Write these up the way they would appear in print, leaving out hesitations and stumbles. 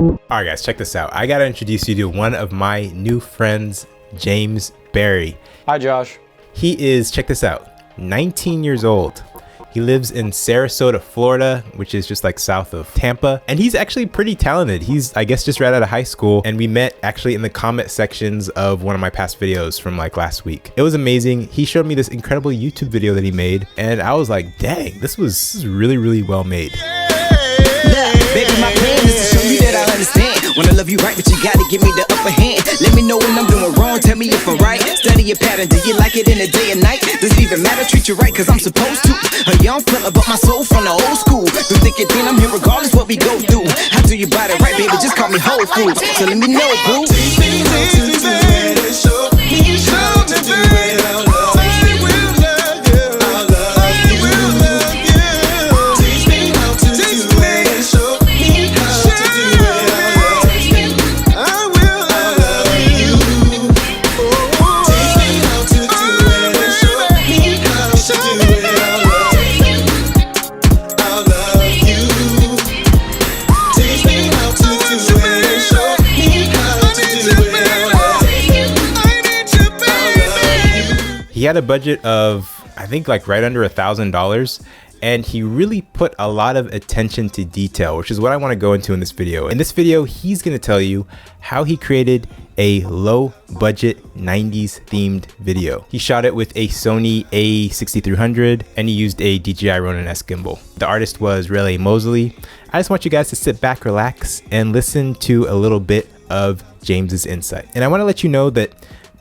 Alright guys, check this out. I gotta introduce you to one of my new friends, James Barry. Hi Josh. He is, check this out, 19 years old. He lives in Sarasota, Florida, which is just like south of Tampa. And he's actually pretty talented. He's, I guess, just right out of high school. And we met actually in the comment sections of one of my past videos from like last week. It was amazing. He showed me this incredible YouTube video that he made. And I was like, dang, this is really, really well made. Baby, my plan is to show you that I understand. Wanna love you right, but you gotta give me the upper hand. Let me know when I'm doing wrong, tell me if I'm right. Study your pattern, do you like it in the day and night? Does it even matter, treat you right, cause I'm supposed to. A young fella, but my soul from the old school. Through thick and thin, I'm here regardless what we go through. How do you buy it right, baby, just call me Whole Foods. So let me know, boo. Teach me how to do it, show me how to do it. He had a budget of, I think, like right under $1,000, and he really put a lot of attention to detail, which is what I want to go into in this video. In this video, he's going to tell you how he created a low budget 90s themed video. He shot it with a Sony a6300 and he used a DJI Ronin S gimbal. The artist was Riley Mosley. I just want you guys to sit back, relax, and listen to a little bit of James's insight. And I want to let you know that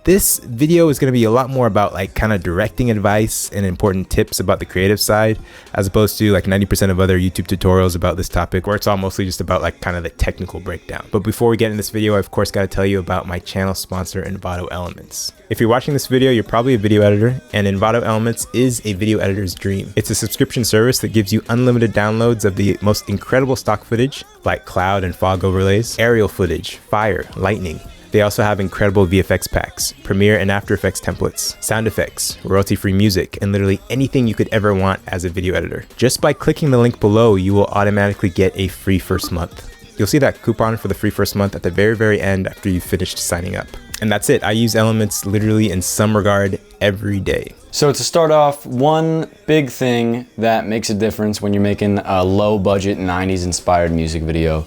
this video is going to be a lot more about like kind of directing advice and important tips about the creative side, as opposed to like 90% of other YouTube tutorials about this topic, where it's all mostly just about like kind of the technical breakdown. But before we get in this video, I of course got to tell you about my channel sponsor, Envato Elements. If you're watching this video, you're probably a video editor, and Envato Elements is a video editor's dream. It's a subscription service that gives you unlimited downloads of the most incredible stock footage, like cloud and fog overlays, aerial footage, fire, lightning. They also have incredible VFX packs, Premiere and After Effects templates, sound effects, royalty-free music, and literally anything you could ever want as a video editor. Just by clicking the link below, you will automatically get a free first month. You'll see that coupon for the free first month at the very end after you've finished signing up. And that's it. I use Elements literally in some regard every day. So to start off, one big thing that makes a difference when you're making a low budget 90s inspired music video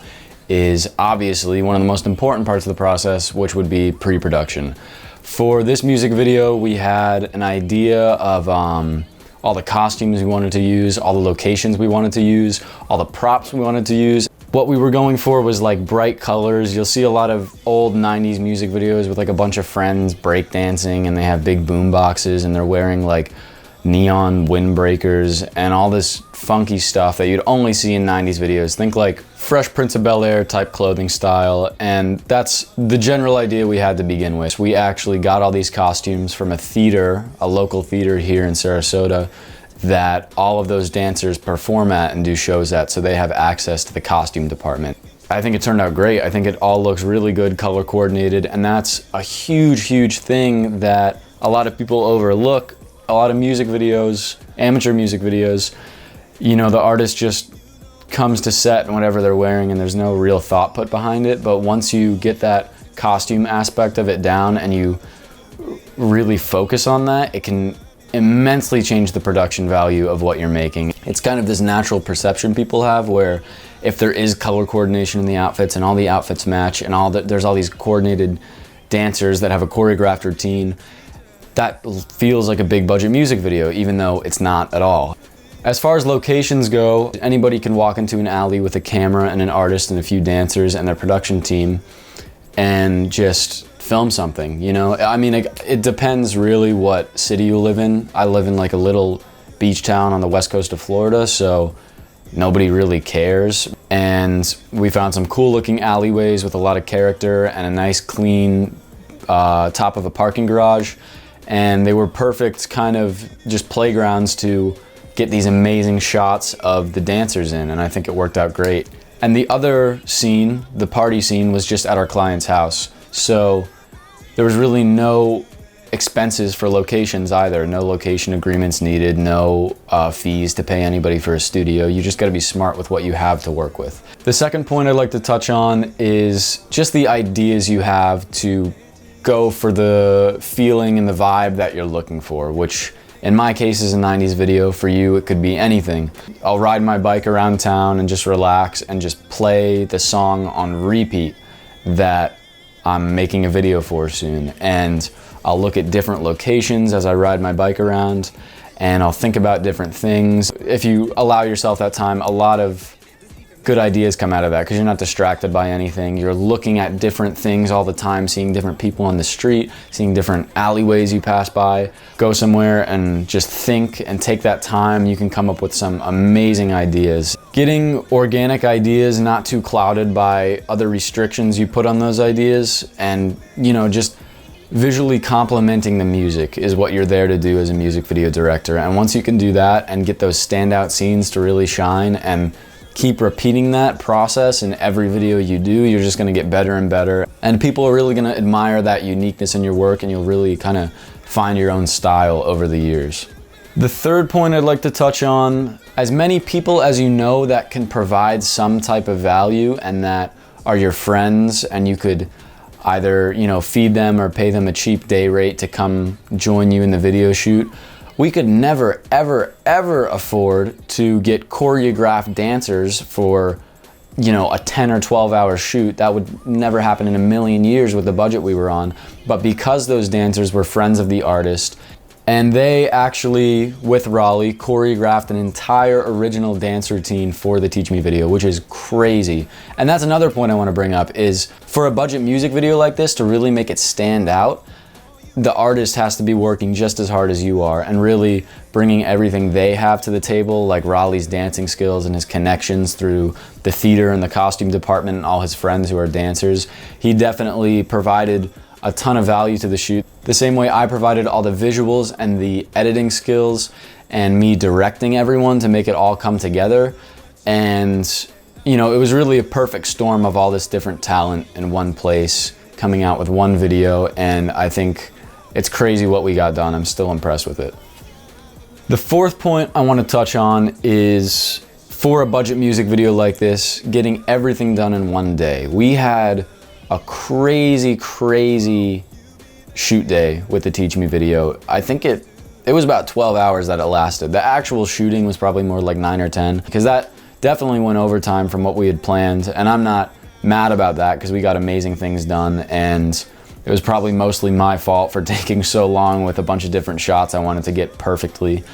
is obviously one of the most important parts of the process, which would be pre-production. For this music video, we had an idea of all the costumes we wanted to use, all the locations we wanted to use, all the props we wanted to use. What we were going for was like bright colors. You'll see a lot of old 90s music videos with like a bunch of friends breakdancing, and they have big boom boxes and they're wearing like neon windbreakers and all this funky stuff that you'd only see in 90s videos. Think like Fresh Prince of Bel-Air type clothing style, and that's the general idea we had to begin with. We actually got all these costumes from a theater, a local theater here in Sarasota, that all of those dancers perform at and do shows at, so they have access to the costume department. I think it turned out great. I think it all looks really good, color coordinated, and that's a huge thing that a lot of people overlook. A lot of music videos, amateur music videos, you know, the artist just comes to set and whatever they're wearing and there's no real thought put behind it. But once you get that costume aspect of it down and you really focus on that, it can immensely change the production value of what you're making. It's kind of this natural perception people have where if there is color coordination in the outfits and all the outfits match and there's all these coordinated dancers that have a choreographed routine, that feels like a big budget music video, even though it's not at all. As far as locations go, anybody can walk into an alley with a camera and an artist and a few dancers and their production team and just film something, you know? I mean, it depends really what city you live in. I live in like a little beach town on the west coast of Florida, so nobody really cares. And we found some cool looking alleyways with a lot of character and a nice clean top of a parking garage. And they were perfect kind of just playgrounds to get these amazing shots of the dancers in, and I think it worked out great. And the other scene, the party scene, was just at our client's house. So there was really no expenses for locations either. No location agreements needed, no fees to pay anybody for a studio. You just gotta be smart with what you have to work with. The second point I'd like to touch on is just the ideas you have to go for the feeling and the vibe that you're looking for, which in my case is a 90s video. For you, it could be anything. I'll ride my bike around town and just relax and just play the song on repeat that I'm making a video for soon. And I'll look at different locations as I ride my bike around, and I'll think about different things. If you allow yourself that time, a lot of good ideas come out of that because you're not distracted by anything. You're looking at different things all the time, seeing different people on the street, seeing different alleyways you pass by. Go somewhere and just think and take that time. You can come up with some amazing ideas. Getting organic ideas, not too clouded by other restrictions you put on those ideas, and just visually complementing the music is what you're there to do as a music video director. And once you can do that and get those standout scenes to really shine and keep repeating that process in every video you do, you're just gonna get better and better. And people are really gonna admire that uniqueness in your work, and you'll really kind of find your own style over the years. The third point I'd like to touch on, as many people as you know that can provide some type of value and that are your friends, and you could either feed them or pay them a cheap day rate to come join you in the video shoot. We could never, ever, ever afford to get choreographed dancers for, a 10 or 12 hour shoot. That would never happen in a million years with the budget we were on. But because those dancers were friends of the artist, and they actually, with Raleigh, choreographed an entire original dance routine for the Teach Me video, which is crazy. And that's another point I want to bring up, is for a budget music video like this to really make it stand out, the artist has to be working just as hard as you are and really bringing everything they have to the table, like Raleigh's dancing skills and his connections through the theater and the costume department and all his friends who are dancers. He definitely provided a ton of value to the shoot. The same way I provided all the visuals and the editing skills and me directing everyone to make it all come together. And it was really a perfect storm of all this different talent in one place coming out with one video, and I think it's crazy what we got done. I'm still impressed with it. The fourth point I want to touch on is, for a budget music video like this, getting everything done in one day. We had a crazy, crazy shoot day with the Teach Me video. I think it was about 12 hours that it lasted. The actual shooting was probably more like 9 or 10, because that definitely went overtime from what we had planned, and I'm not mad about that because we got amazing things done, and it was probably mostly my fault for taking so long with a bunch of different shots I wanted to get perfectly.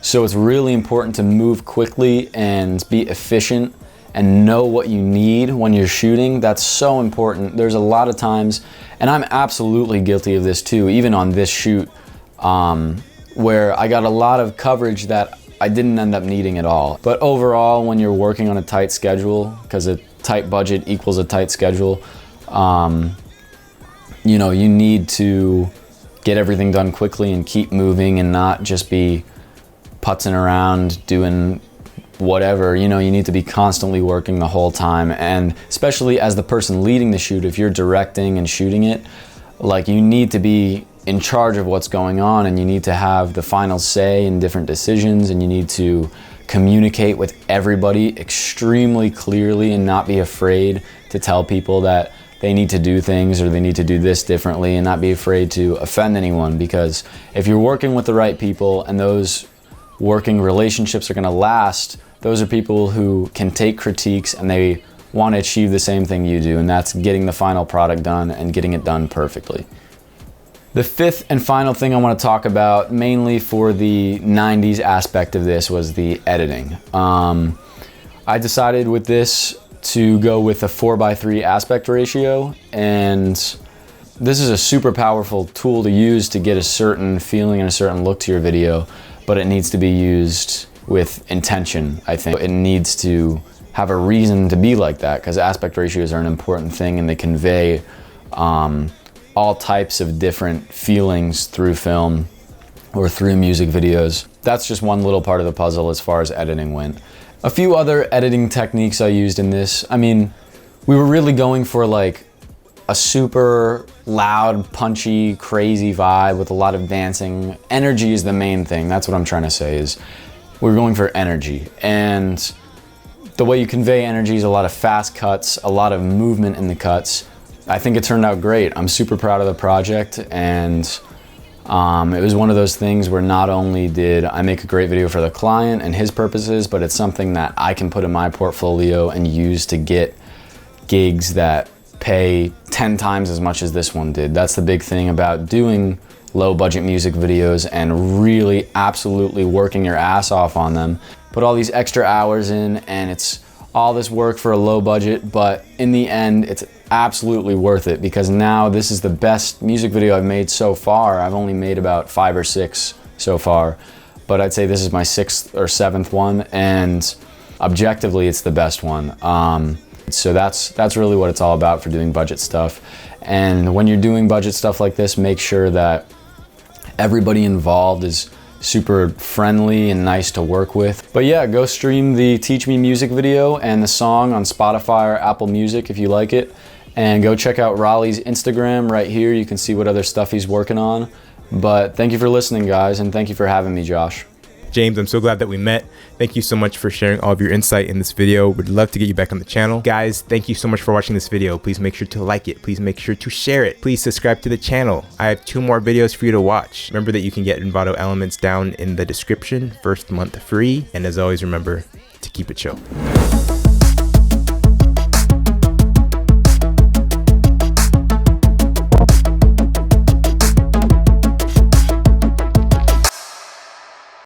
So it's really important to move quickly and be efficient and know what you need when you're shooting. That's so important. There's a lot of times, and I'm absolutely guilty of this too, even on this shoot, where I got a lot of coverage that I didn't end up needing at all. But overall, when you're working on a tight schedule, because a tight budget equals a tight schedule, you need to get everything done quickly and keep moving and not just be putzing around doing whatever. You need to be constantly working the whole time, and especially as the person leading the shoot, if you're directing and shooting it, you need to be in charge of what's going on, and you need to have the final say in different decisions, and you need to communicate with everybody extremely clearly and not be afraid to tell people that they need to do things or they need to do this differently, and not be afraid to offend anyone. Because if you're working with the right people and those working relationships are going to last, those are people who can take critiques and they want to achieve the same thing you do, and that's getting the final product done and getting it done perfectly. The fifth and final thing I want to talk about, mainly for the 90s aspect of this, was the editing. I decided with this to go with a 4:3 aspect ratio, and this is a super powerful tool to use to get a certain feeling and a certain look to your video, but it needs to be used with intention. I think it needs to have a reason to be like that, because aspect ratios are an important thing and they convey all types of different feelings through film or through music videos. That's just one little part of the puzzle as far as editing went. A few other editing techniques I used in this, we were really going for a super loud, punchy, crazy vibe with a lot of dancing. Energy is the main thing. That's what I'm trying to say, is we're going for energy. And the way you convey energy is a lot of fast cuts, a lot of movement in the cuts. I think it turned out great. I'm super proud of the project, and it was one of those things where not only did I make a great video for the client and his purposes, but it's something that I can put in my portfolio and use to get gigs that pay 10 times as much as this one did. That's the big thing about doing low budget music videos and really absolutely working your ass off on them. Put all these extra hours in, and it's all this work for a low budget, but in the end, it's absolutely worth it, because now this is the best music video I've made so far. I've only made about 5 or 6 so far, but I'd say this is my 6th or 7th one, and objectively, it's the best one. So that's really what it's all about for doing budget stuff. And when you're doing budget stuff like this, make sure that everybody involved is super friendly and nice to work with. But yeah, go stream the Teach Me music video and the song on Spotify or Apple Music if you like it. And go check out Raleigh's Instagram right here. You can see what other stuff he's working on. But thank you for listening, guys, and thank you for having me, Josh. James, I'm so glad that we met. Thank you so much for sharing all of your insight in this video. Would love to get you back on the channel. Guys, thank you so much for watching this video. Please make sure to like it. Please make sure to share it. Please subscribe to the channel. I have 2 more videos for you to watch. Remember that you can get Envato Elements down in the description. First month free. And as always, remember to keep it chill.